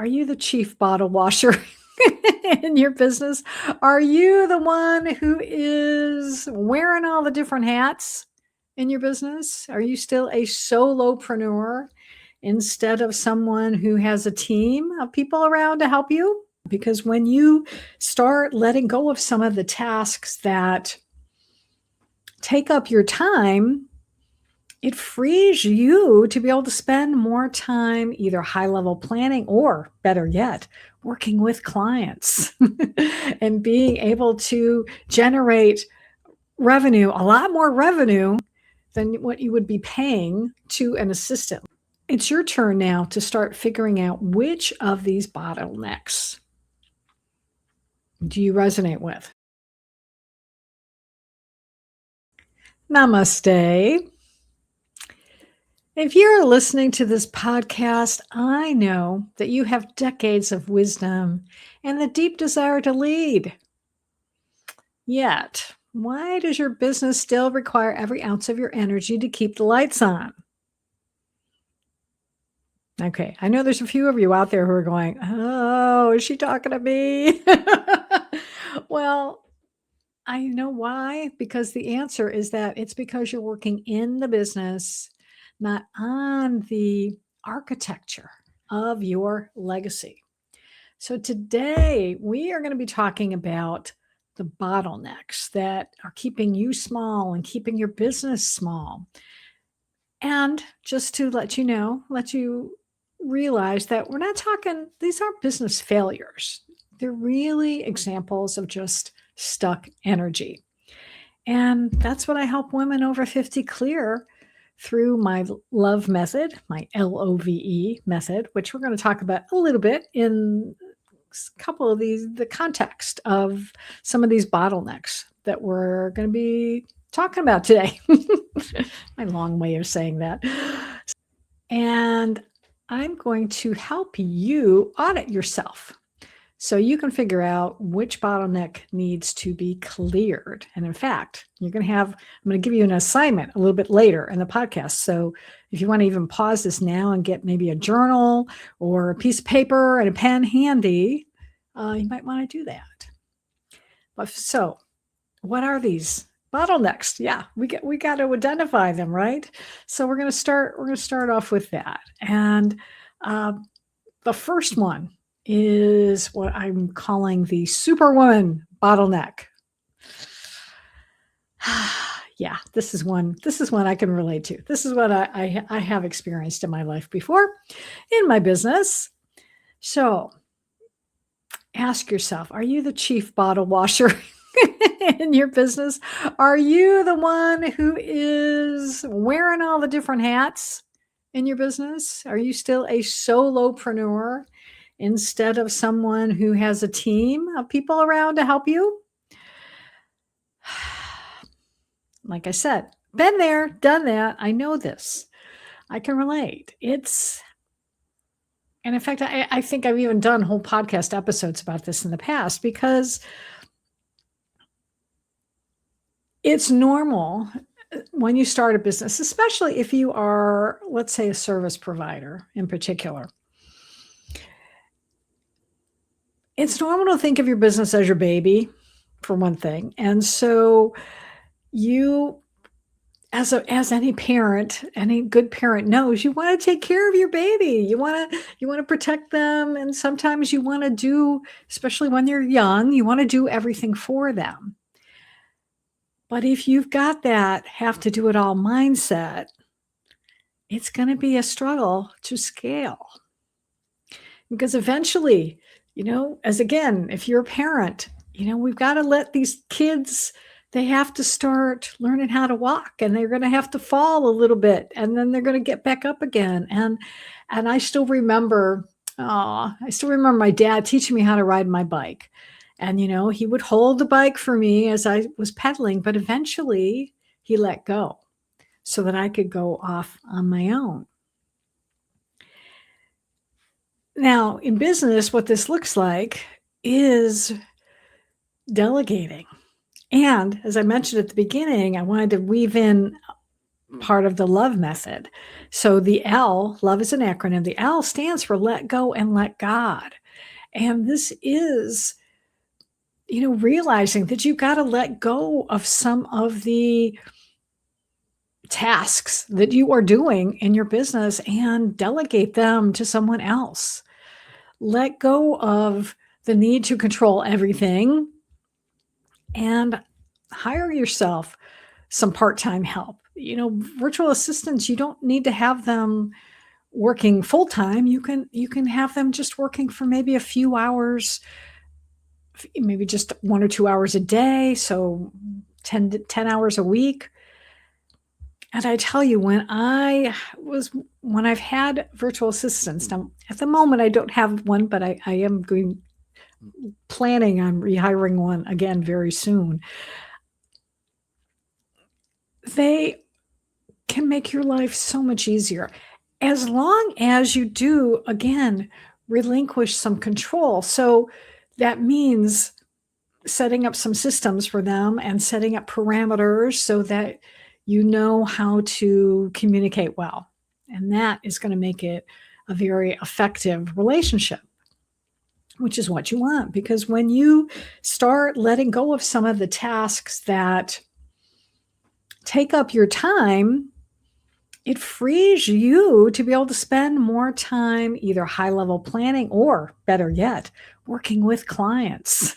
Are you the chief bottle washer in your business? Are you the one who is wearing all the different hats in your business? Are you still a solopreneur instead of someone who has a team of people around to help you? Because when you start letting go of some of the tasks that take up your time, it frees you to be able to spend more time either high level planning or, better yet, working with clients and being able to generate revenue, a lot more revenue than what you would be paying to an assistant. It's your turn now to start figuring out which of these bottlenecks do you resonate with. Namaste. If you're listening to this podcast, I know that you have decades of wisdom and the deep desire to lead. Yet, why does your business still require every ounce of your energy to keep the lights on? Okay, I know there's a few of you out there who are going, oh, is she talking to me? Well, I know why, because the answer is that it's because you're working in the business, not on the architecture of your legacy. So today we are going to be talking about the bottlenecks that are keeping you small and keeping your business small. And just to let you realize that we're not talking, these aren't business failures. They're really examples of just stuck energy. And that's what I help women over 50 clear through my love method, my LOVE method, which we're going to talk about a little bit in a couple of the context of some of these bottlenecks that we're going to be talking about today. My long way of saying that. And I'm going to help you audit yourself so you can figure out which bottleneck needs to be cleared. And in fact, I'm going to give you an assignment a little bit later in the podcast. So if you want to even pause this now and get maybe a journal or a piece of paper and a pen handy, you might want to do that. So what are these bottlenecks? Yeah, we got to identify them, right? So we're going to start off with that. And the first one is what I'm calling the Superwoman bottleneck. Yeah, this is one I can relate to. This is what I have experienced in my life before in my business. So ask yourself, are you the chief bottle washer in your business? Are you the one who is wearing all the different hats in your business? Are you still a solopreneur instead of someone who has a team of people around to help you? Like I said, been there, done that. I know this. I can relate. And in fact, I think I've even done whole podcast episodes about this in the past because it's normal when you start a business, especially if you are, let's say, a service provider in particular. It's normal to think of your business as your baby, for one thing. And so you, as any parent, any good parent knows, you want to take care of your baby. You want to protect them. And sometimes you want to do, especially when they're young, you want to do everything for them. But if you've got that have to do it all mindset, it's going to be a struggle to scale. Because eventually, if you're a parent, we've got to let these kids, they have to start learning how to walk, and they're going to have to fall a little bit, and then they're going to get back up again. And I still remember my dad teaching me how to ride my bike. And, he would hold the bike for me as I was pedaling, but eventually he let go so that I could go off on my own. Now, in business, what this looks like is delegating. And as I mentioned at the beginning, I wanted to weave in part of the love method. So the L, love is an acronym. The L stands for let go and let God. And this is, realizing that you've got to let go of some of the tasks that you are doing in your business and delegate them to someone else. Let go of the need to control everything and hire yourself some part-time help. Virtual assistants, you don't need to have them working full-time. You can have them just working for maybe a few hours, maybe just 1 or 2 hours a day, so 10 hours a week. And I tell you, when I've had virtual assistants, now at the moment I don't have one, but I am planning on rehiring one again very soon. They can make your life so much easier as long as you do, again, relinquish some control. So that means setting up some systems for them and setting up parameters so that you know how to communicate well. And that is going to make it a very effective relationship, which is what you want. Because when you start letting go of some of the tasks that take up your time, it frees you to be able to spend more time either high-level planning or, better yet, working with clients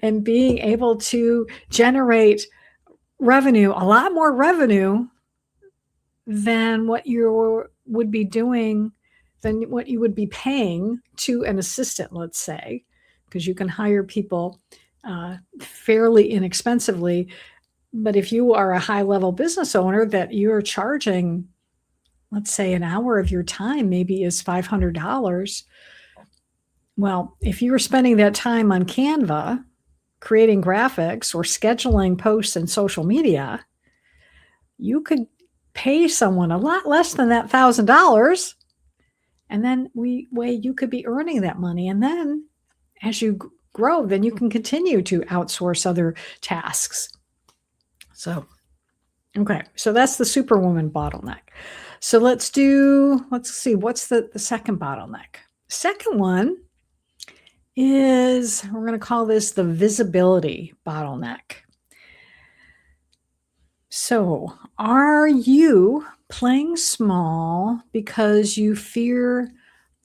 and being able to generate revenue, a lot more revenue than what you would be doing, than what you would be paying to an assistant, let's say, because you can hire people fairly inexpensively. But if you are a high-level business owner that you're charging, let's say an hour of your time maybe is $500. Well, if you were spending that time on Canva, creating graphics or scheduling posts in social media, you could pay someone a lot less than that $1,000. And then you could be earning that money. And then as you grow, then you can continue to outsource other tasks. So, okay. So that's the Superwoman bottleneck. So let's see, what's the second bottleneck? Second one is, we're going to call this the visibility bottleneck. So are you playing small because you fear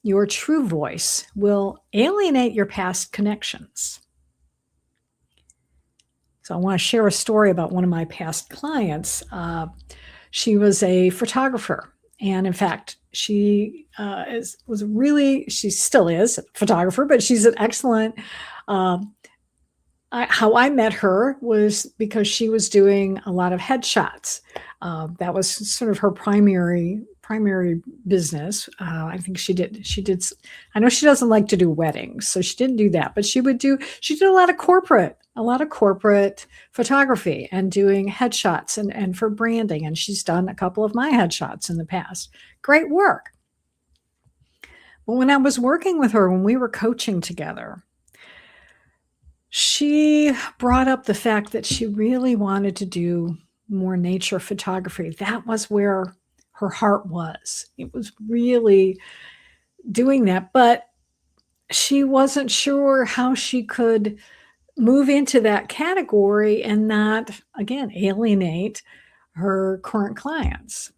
your true voice will alienate your past connections? So I want to share a story about one of my past clients. She was a photographer. And in fact, she still is a photographer, but she's an excellent, how I met her was because she was doing a lot of headshots. That was sort of her primary business. I think she did, I know she doesn't like to do weddings, so she didn't do that, but she did a lot of corporate photography and doing headshots and for branding. And she's done a couple of my headshots in the past. Great work. But when I was working with her, when we were coaching together, she brought up the fact that she really wanted to do more nature photography. That was where her heart was. It was really doing that, but she wasn't sure how she could move into that category and not, again, alienate her current clients.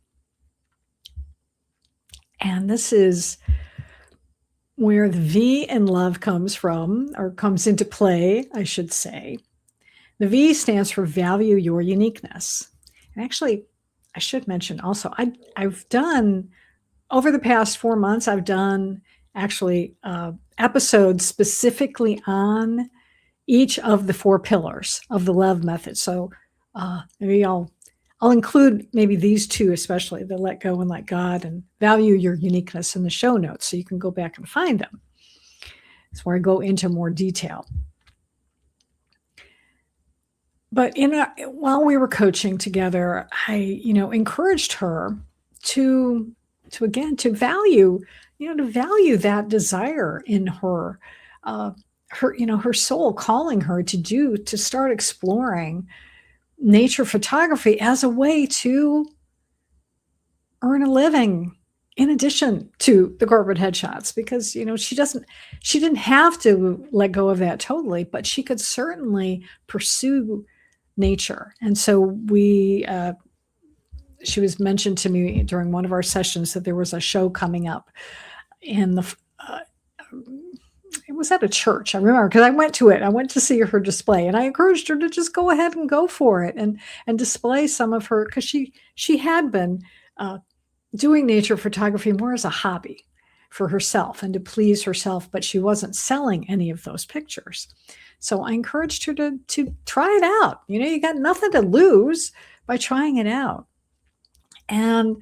And this is where the V in love comes from, or comes into play, I should say. The V stands for value your uniqueness. And actually, I should mention also, I've done, over the past 4 months, I've done actually episodes specifically on each of the 4 pillars of the love method. So maybe I'll include maybe these 2, especially the let go and let God and value your uniqueness in the show notes, so you can go back and find them. That's where I go into more detail. But while we were coaching together, I, encouraged her to value that desire in her, her soul calling her to start exploring nature photography as a way to earn a living in addition to the corporate headshots, because she didn't have to let go of that totally, but she could certainly pursue nature. And so she was mentioned to me during one of our sessions that there was a show coming up in it was at a church. I remember, because I went to it. I went to see her display, and I encouraged her to just go ahead and go for it and display some of her, because she had been doing nature photography more as a hobby for herself and to please herself, but she wasn't selling any of those pictures. So I encouraged her to try it out. You got nothing to lose by trying it out. And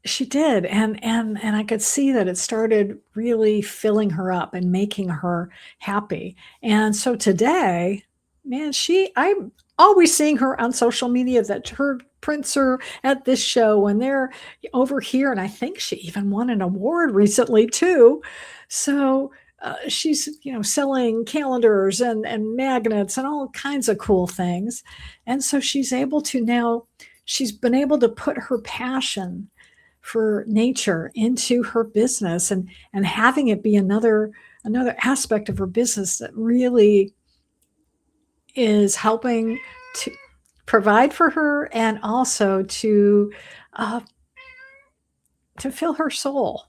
she did. And I could see that it started really filling her up and making her happy. And so today, man, I'm always seeing her on social media, that her prints are at this show and they're over here. And I think she even won an award recently too. So she's, selling calendars and magnets and all kinds of cool things. And so she's been able to put her passion for nature into her business, and having it be another aspect of her business that really is helping to provide for her, and also to fill her soul.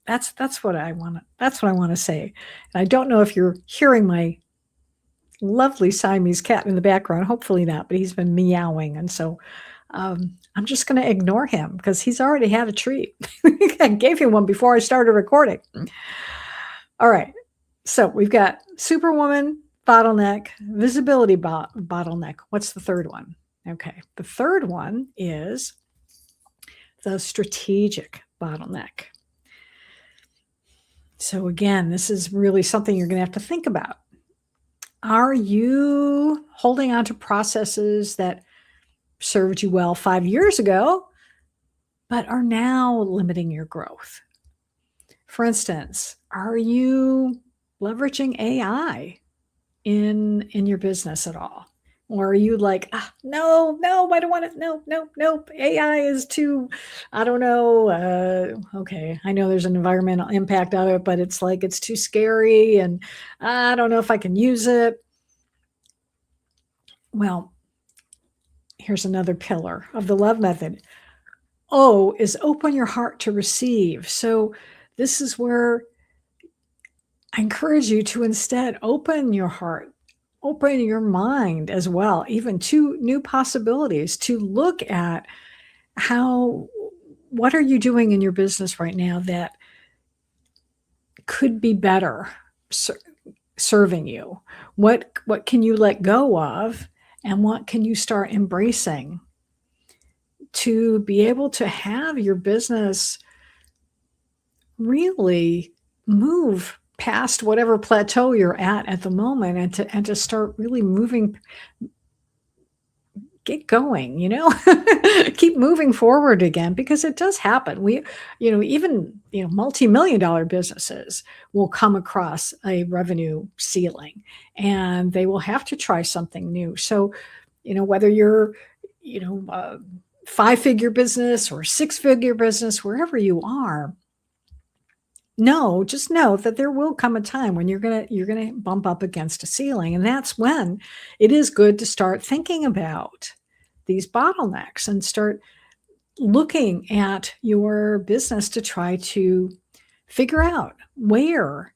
That's what I want to say. And I don't know if you're hearing my lovely Siamese cat in the background. Hopefully not, but he's been meowing, and so I'm just going to ignore him because he's already had a treat. I gave him one before I started recording. All right. So we've got Superwoman, bottleneck, visibility bottleneck. What's the third one? Okay. The third one is the strategic bottleneck. So again, this is really something you're going to have to think about. Are you holding on to processes that served you well 5 years ago, but are now limiting your growth? For instance, are you leveraging AI in your business at all? Or are you like, no, I don't want it. No, AI is too, I don't know. Okay, I know there's an environmental impact of it, but it's like, it's too scary and I don't know if I can use it. Well, here's another pillar of the love method. O is open your heart to receive. So this is where I encourage you to instead open your heart, open your mind as well, even to new possibilities, to look at what are you doing in your business right now that could be better serving you? What can you let go of, and what can you start embracing to be able to have your business really move past whatever plateau you're at the moment, and to start really moving, get going, keep moving forward again, because it does happen. Even multi-million-dollar businesses will come across a revenue ceiling, and they will have to try something new. So, whether you're, a 5-figure business or 6-figure business, wherever you are, just know that there will come a time when you're gonna bump up against a ceiling, and that's when it is good to start thinking about these bottlenecks and start looking at your business to try to figure out where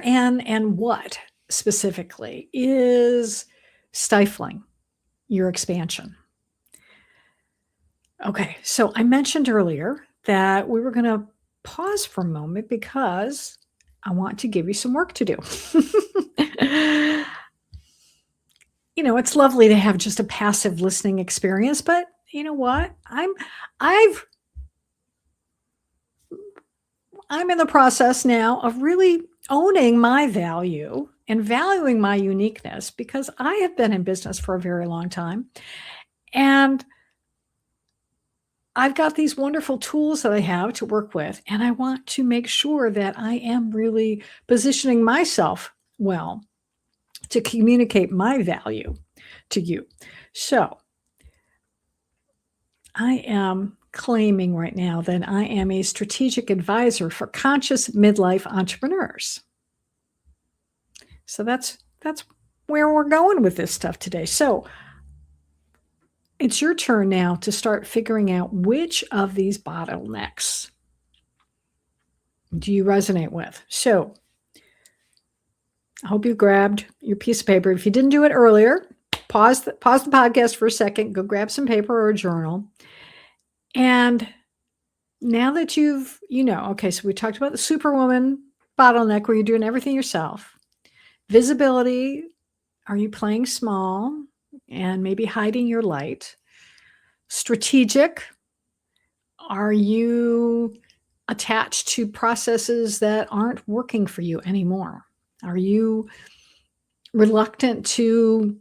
and what specifically is stifling your expansion. Okay, so I mentioned earlier that we were going to pause for a moment because I want to give you some work to do. It's lovely to have just a passive listening experience, but you know what? I'm in the process now of really owning my value and valuing my uniqueness, because I have been in business for a very long time, and I've got these wonderful tools that I have to work with, and I want to make sure that I am really positioning myself well to communicate my value to you. So I am claiming right now that I am a strategic advisor for conscious midlife entrepreneurs. So that's where we're going with this stuff today. So it's your turn now to start figuring out which of these bottlenecks do you resonate with. So I hope you grabbed your piece of paper. If you didn't do it earlier, pause the podcast for a second, go grab some paper or a journal. And now that okay, so we talked about the Superwoman bottleneck where you're doing everything yourself. Visibility, are you playing small and maybe hiding your light? Strategic, are you attached to processes that aren't working for you anymore? Are you reluctant to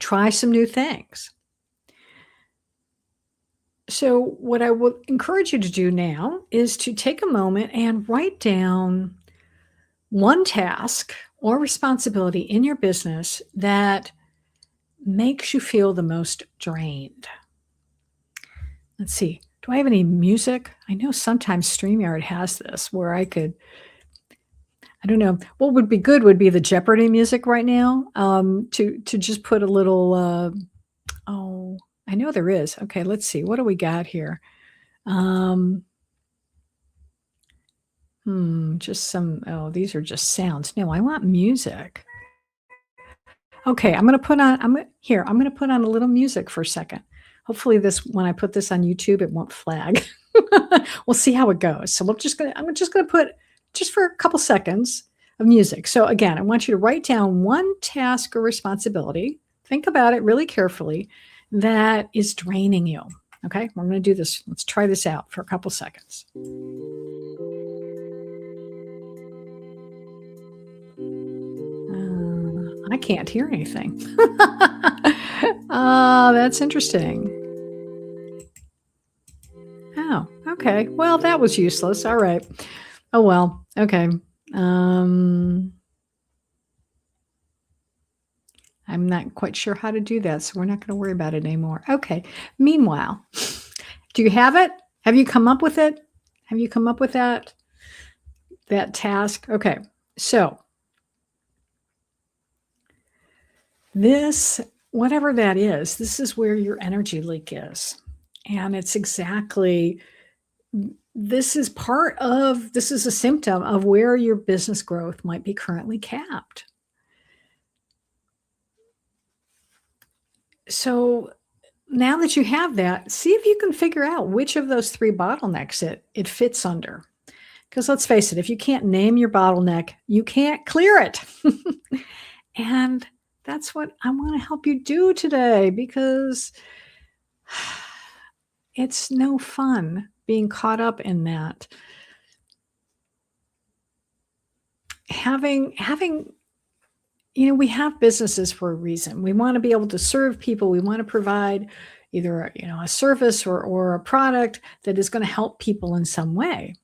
try some new things? So what I would encourage you to do now is to take a moment and write down one task or responsibility in your business that makes you feel the most drained. Let's see. Do I have any music? I know sometimes StreamYard has this where I don't know. What would be good would be the Jeopardy music right now, to just put a little, oh, I know there is. Okay, let's see. What do we got here? Just these are just sounds. No, I want music. Okay, I'm going to put on a little music for a second. Hopefully when I put this on YouTube, it won't flag. We'll see how it goes. So I'm just going to put just for a couple seconds of music. So again, I want you to write down one task or responsibility. Think about it really carefully that is draining you. Okay, we're going to do this. Let's try this out for a couple seconds. I can't hear anything. That's interesting. Oh, okay. Well, that was useless. All right. Oh, well. Okay. I'm not quite sure how to do that, so we're not going to worry about it anymore. Okay. Meanwhile, do you have it? Have you come up with it? Have you come up with that task? Okay. So this, whatever that is, this is where your energy leak is. And it's exactly, this is a symptom of where your business growth might be currently capped. So now that you have that, see if you can figure out which of those 3 bottlenecks it fits under. Because let's face it, if you can't name your bottleneck, you can't clear it. And that's what I want to help you do today, because it's no fun being caught up in that. Having we have businesses for a reason. We want to be able to serve people. We want to provide either a service or a product that is going to help people in some way.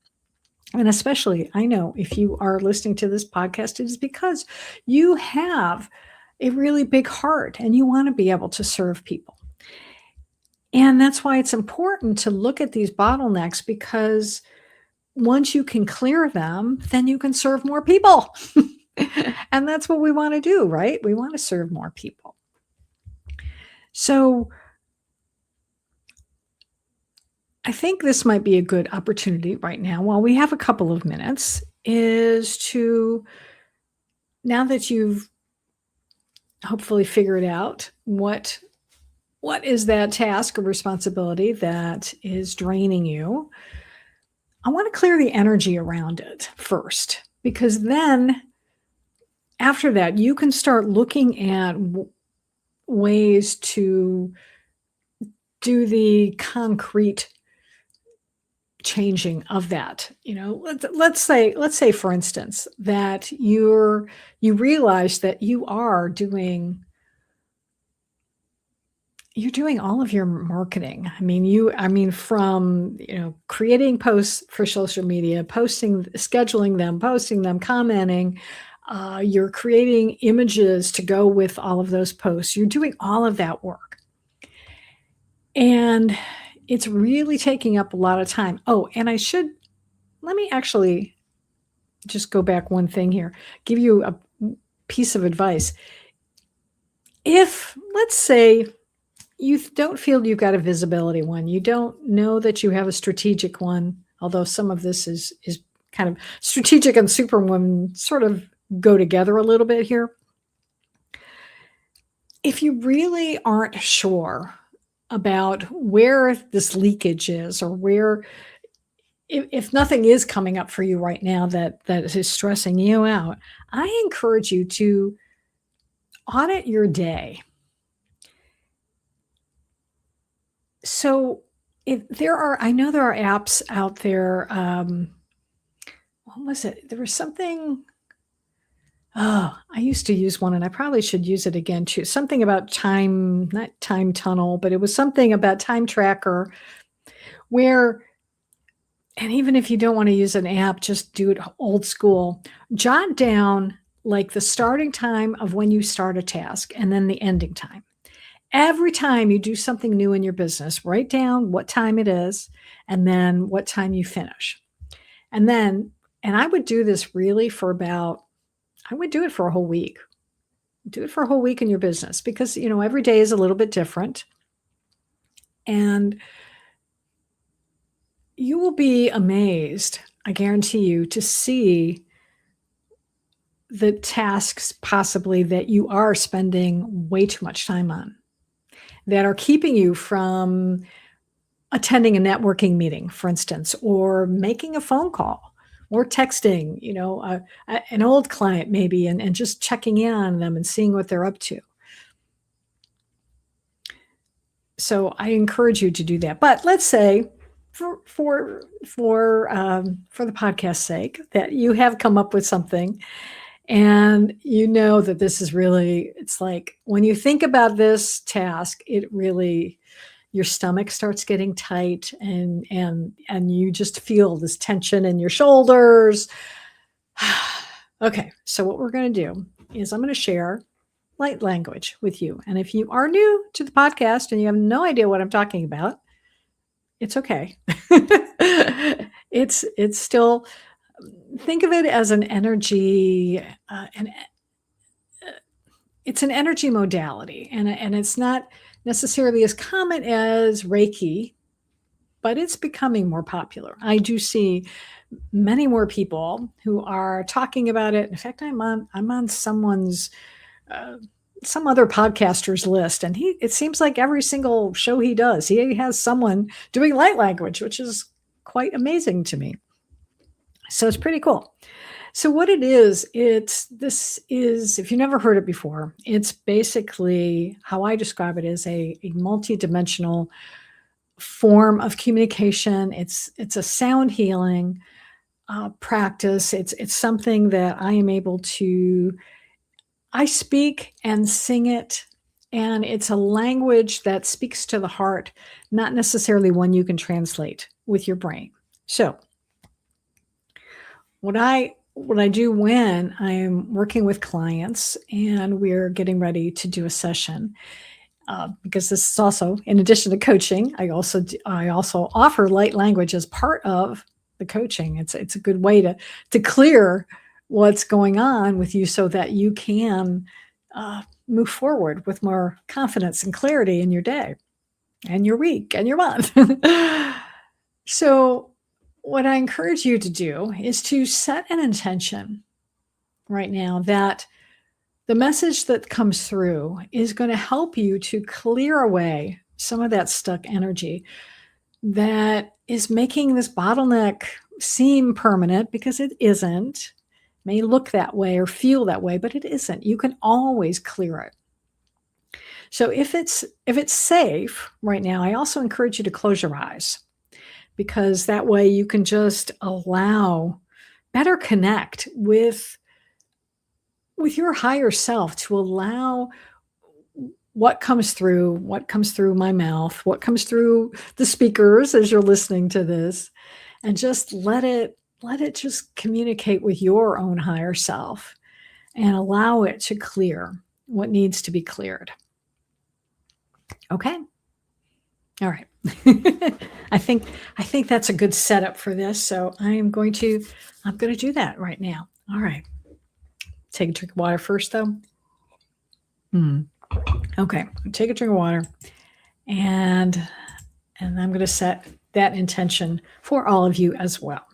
And especially, I know if you are listening to this podcast, it is because you have a really big heart and you want to be able to serve people. And that's why it's important to look at these bottlenecks, because once you can clear them, then you can serve more people. And that's what we want to do, right? We want to serve more people. So I think this might be a good opportunity right now, while we have a couple of minutes, is to, now that you've hopefully figured out what is that task or responsibility that is draining you, I want to clear the energy around it first, because then after that, you can start looking at ways to do the concrete changing of that. Let's say for instance that you realize that you're doing all of your marketing. From creating posts for social media, scheduling them, posting them, commenting. You're creating images to go with all of those posts. You're doing all of that work. And it's really taking up a lot of time. Oh, and let me actually just go back one thing here, give you a piece of advice. If, let's say, you don't feel you've got a visibility one, you don't know that you have a strategic one, although some of this is kind of strategic and Superwoman sort of go together a little bit here. If you really aren't sure about where this leakage is, or where, if nothing is coming up for you right now that is stressing you out, I encourage you to audit your day. So I know there are apps out there. What was it? There was something. Oh, I used to use one and I probably should use it again too. Something about time, not time tunnel, but it was something about time tracker where, and even if you don't want to use an app, just do it old school. Jot down like the starting time of when you start a task and then the ending time. Every time you do something new in your business, write down what time it is and then what time you finish. And I would do this really I would do it for a whole week. Do it for a whole week in your business because, every day is a little bit different. And you will be amazed, I guarantee you, to see the tasks possibly that you are spending way too much time on, that are keeping you from attending a networking meeting, for instance, or making a phone call, or texting, an old client maybe, and just checking in on them and seeing what they're up to. So I encourage you to do that. But let's say, for the podcast's sake, that you have come up with something, and you know that this is really, it's like when you think about this task, it really, your stomach starts getting tight, and you just feel this tension in your shoulders. Okay, so what we're going to do is I'm going to share light language with you. And if you are new to the podcast and you have no idea what I'm talking about, it's okay. It's still, think of it as an energy, it's an energy modality, and it's not necessarily as common as Reiki, but it's becoming more popular. I do see many more people who are talking about it. In fact, I'm on someone's some other podcaster's list, and it seems like every single show he does, he has someone doing light language, which is quite amazing to me. So it's pretty cool. So what it is, this is, if you've never heard it before, it's basically, how I describe it, is a multi-dimensional form of communication. It's a sound healing practice. It's something that I am able to, I speak and sing it, and it's a language that speaks to the heart, not necessarily one you can translate with your brain. So what I do when I'm working with clients and we're getting ready to do a session, because this is also, in addition to coaching, I also offer light language as part of the coaching. It's a good way to clear what's going on with you so that you can move forward with more confidence and clarity in your day and your week and your month. So what I encourage you to do is to set an intention right now that the message that comes through is going to help you to clear away some of that stuck energy that is making this bottleneck seem permanent, because it isn't. It may look that way or feel that way, but it isn't. You can always clear it. So if it's safe right now, I also encourage you to close your eyes, because that way you can just better connect with your higher self, to allow what comes through my mouth, what comes through the speakers as you're listening to this, and just let it just communicate with your own higher self and allow it to clear what needs to be cleared. Okay. All right. I think that's a good setup for this. So I'm going to do that right now. All right. Take a drink of water first, though. Okay. Take a drink of water, and I'm going to set that intention for all of you as well.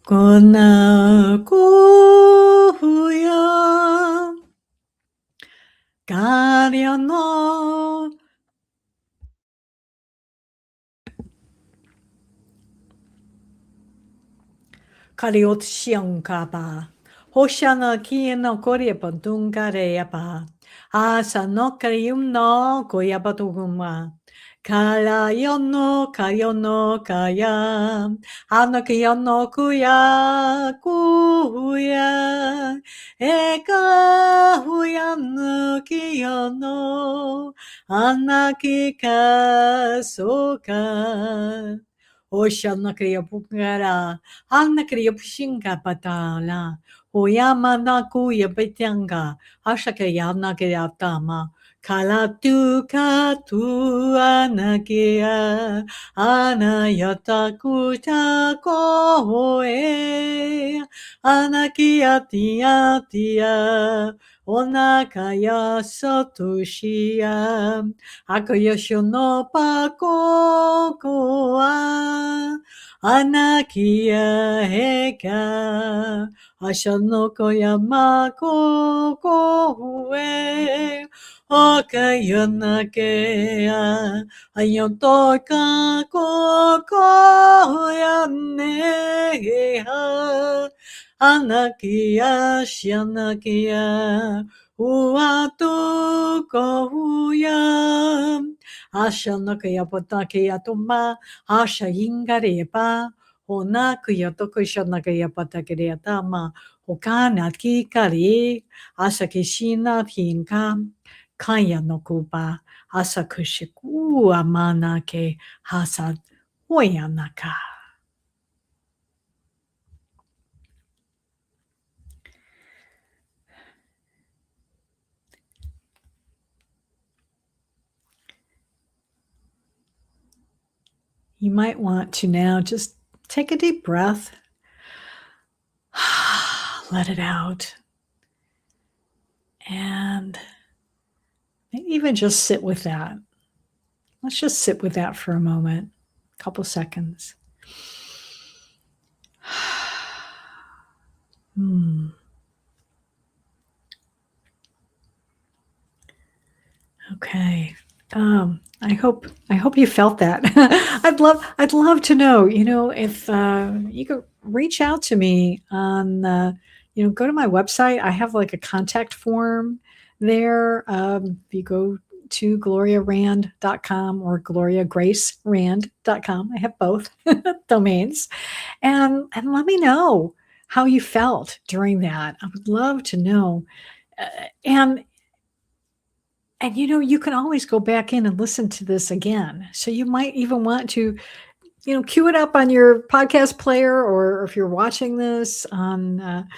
Kona kuya Garia no Kariot Shion Kaba Hoshana Kieno Korepa Dungareapa Asa no Karium no Koyapatuguma Karayono Kayono Kaya Hanakiyono Kuya Kuya Eka Huyanu Kiyono Anakika Soka Oshana Kriya Pukara Hanna Kriya Pushinga Patala Oyama Nakuya Betanga Ashakayana Kayatama Kalatu katu anakia anayata kuta koe anakia tia tia onakaya satoshia akayosho no pakokoa anakia heka ashano koyama kokoe Okayonakea, Ayotoka Kokoyaneha, Anakia, Shanakia, Uatu Kohuya, Ashanakaya Potakia Tuma, Asha Yingarepa, Onakuya Tokushanakaya Patakariatama, Okana Kikari, Asakishina Hinka. Kaya no kuba asakushiku amana ke hasad hoyanaka. You might want to now just take a deep breath. Let it out. And maybe even just sit with that. Let's just sit with that for a moment, a couple seconds. Okay. I hope you felt that. I'd love to know, if you could reach out to me on, go to my website. I have like a contact form there. If you go to gloriarand.com or gloriagracerand.com, I have both domains, and let me know how you felt during that. I would love to know. And you can always go back in and listen to this again. So you might even want to, cue it up on your podcast player, or if you're watching this on,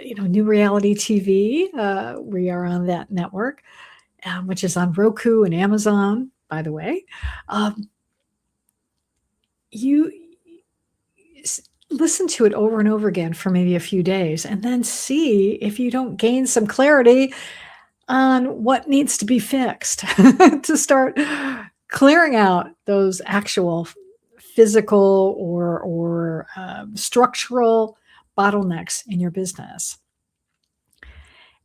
New Reality TV. We are on that network, which is on Roku and Amazon, by the way. You listen to it over and over again for maybe a few days, and then see if you don't gain some clarity on what needs to be fixed to start clearing out those actual physical or structural bottlenecks in your business.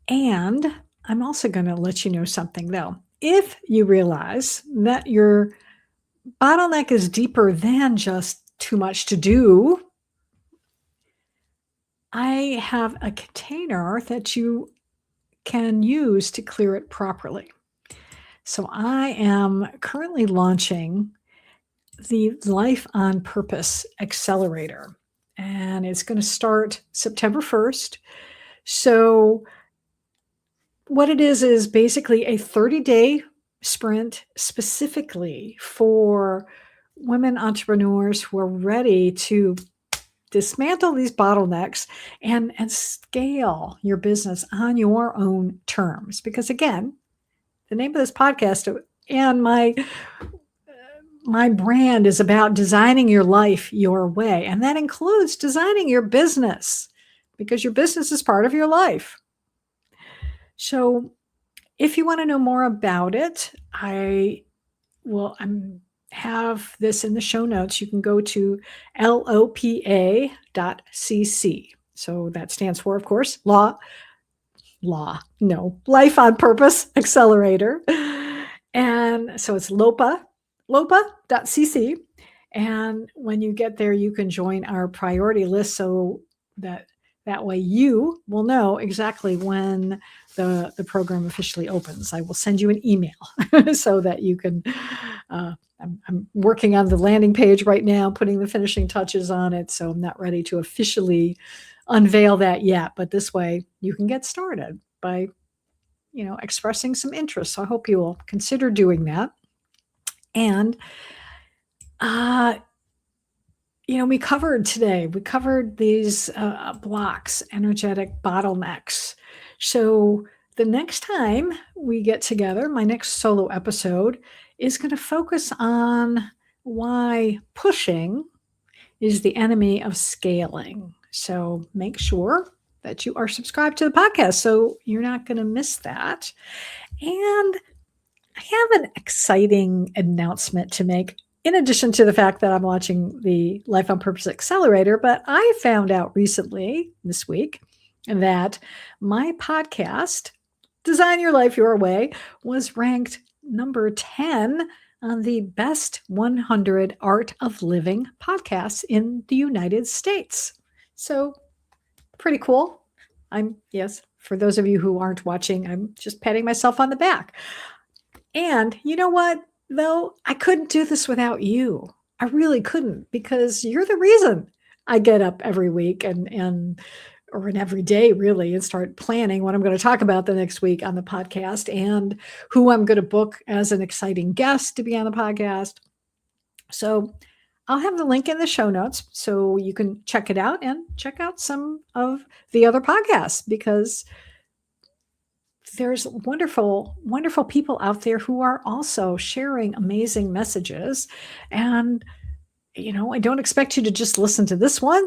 And I'm also going to let you know something, though. If you realize that your bottleneck is deeper than just too much to do, I have a container that you can use to clear it properly. So I am currently launching the Life on Purpose Accelerator, and it's going to start September 1st. So what it is basically a 30-day sprint specifically for women entrepreneurs who are ready to dismantle these bottlenecks and scale your business on your own terms. Because again, the name of this podcast and my brand is about designing your life your way. And that includes designing your business, because your business is part of your life. So if you want to know more about it, I will have this in the show notes. You can go to lopa.cc. So that stands for, of course, Life on Purpose Accelerator. And so it's lopa.cc. And when you get there, you can join our priority list so that way you will know exactly when the program officially opens. I will send you an email so that you can, I'm working on the landing page right now, putting the finishing touches on it. So I'm not ready to officially unveil that yet, but this way you can get started by, expressing some interest. So I hope you will consider doing that. And, we covered these blocks, energetic bottlenecks. So the next time we get together, my next solo episode is going to focus on why pushing is the enemy of scaling. So make sure that you are subscribed to the podcast so you're not going to miss that. And I have an exciting announcement to make, in addition to the fact that I'm launching the Life on Purpose Accelerator. But I found out recently, this week, that my podcast, Design Your Life Your Way, was ranked number 10 on the best 100 art of living podcasts in the United States. So pretty cool. Yes, for those of you who aren't watching, I'm just patting myself on the back. And you know what, though? I couldn't do this without you. I really couldn't, because you're the reason I get up every week or every day, really, and start planning what I'm going to talk about the next week on the podcast and who I'm going to book as an exciting guest to be on the podcast. So I'll have the link in the show notes so you can check it out and check out some of the other podcasts, because there's wonderful, wonderful people out there who are also sharing amazing messages. And, I don't expect you to just listen to this one.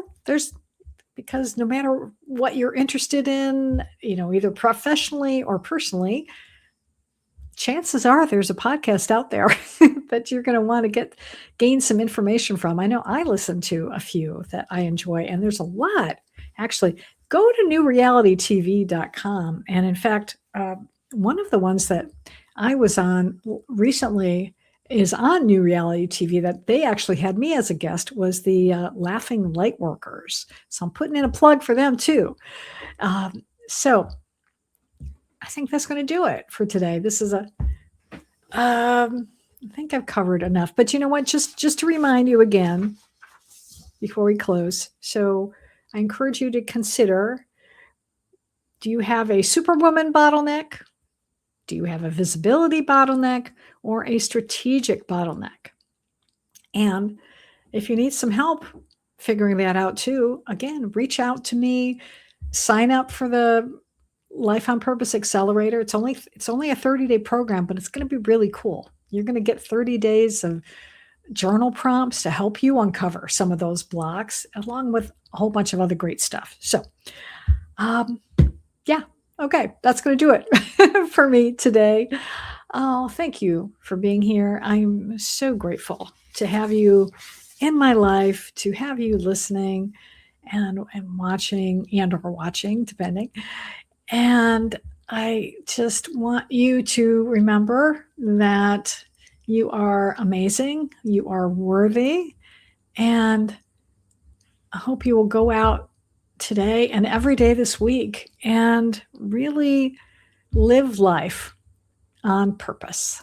Because no matter what you're interested in, either professionally or personally, chances are there's a podcast out there that you're going to want to gain some information from. I know I listen to a few that I enjoy, and there's a lot. Actually, go to newrealitytv.com. And in fact, one of the ones that I was on recently is on New Reality TV that they actually had me as a guest, was the Laughing Lightworkers. So I'm putting in a plug for them too. So I think that's going to do it for today. This is I think I've covered enough, but you know what? Just to remind you again, before we close. So I encourage you to consider, do you have a Superwoman bottleneck? Do you have a visibility bottleneck or a strategic bottleneck? And if you need some help figuring that out too, again, reach out to me, sign up for the Life on Purpose Accelerator. It's only a 30-day program, but it's going to be really cool. You're going to get 30 days of journal prompts to help you uncover some of those blocks, along with a whole bunch of other great stuff. So, yeah. Okay, that's going to do it for me today. Oh, thank you for being here. I'm so grateful to have you in my life, to have you listening and watching or watching, depending. And I just want you to remember that you are amazing, you are worthy, and I hope you will go out today and every day this week and really live life on purpose.